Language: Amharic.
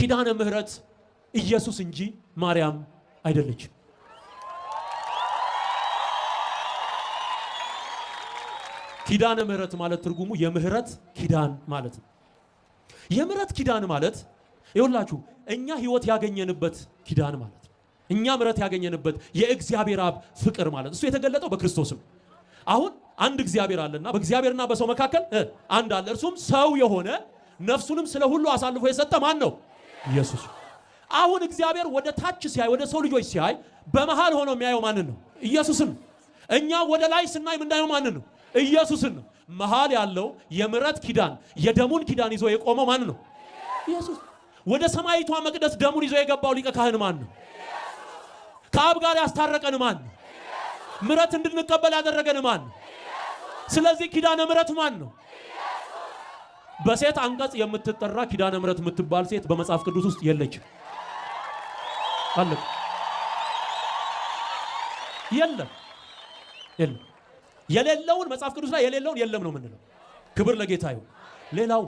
ኪዳነ ምህረት ኢየሱስ እንጂ ማርያም አይደለች። ኪዳነ ምህረት ማለት ትርጉሙ የምህረት ኪዳን ማለት ነው። የምህረት ኪዳን ማለት ይኸውላችሁ እኛ ህይወት ያገኘንበት ኪዳን ማለት ነው። እኛ ምህረት ያገኘንበት የእግዚአብሔር አብ ፍቅር ማለት እሱ የተገለጠው በክርስቶስ ነው። አሁን አንድ እግዚአብሔር አለና በእግዚአብሔርና በሰው መካከል አንድ አለ። እርሱም ሰው የሆነ ነፍሱንም ስለ ሁሉ አሳልፎ የሰጠ ማን ነው? ኢየሱስ። አሁን እግዚአብሔር ወደ ታች ሲያይ ወደ ሰው ልጆች ሲያይ በመሃል ሆኖ የሚያየው ማንን ነው? ኢየሱስን። እኛ ወደ ላይ ስናይ የምናየው ማንን ነው? ኢየሱስን ነው። መሃል ያለው የምህረት ኪዳን የደሙን ኪዳን ይዞ የቆመው ማን ነው? ኢየሱስ። ወደ ሰማይቷ መቅደስ ደሙን ይዞ የገባው ሊቀ ካህን ማን ነው? ከአብ ጋር ያስታረቀን ማን ነው? ምህረት እንድንቀበል ያደረገን ማን ነው? ስለዚህ ኪዳነ ምህረት ማን ነው? በሴት አንቀጽ የምትጠራ ኪዳነ ምህረት የምትባል ሴት በመጽሐፍ ቅዱስ ውስጥ የለችም። አለ የለም የለም። የሌለውን መጽሐፍ ቅዱስ ላይ የሌለውን የለም ነው የምንለው። ክብር ለጌታ ይሁን። ሌላው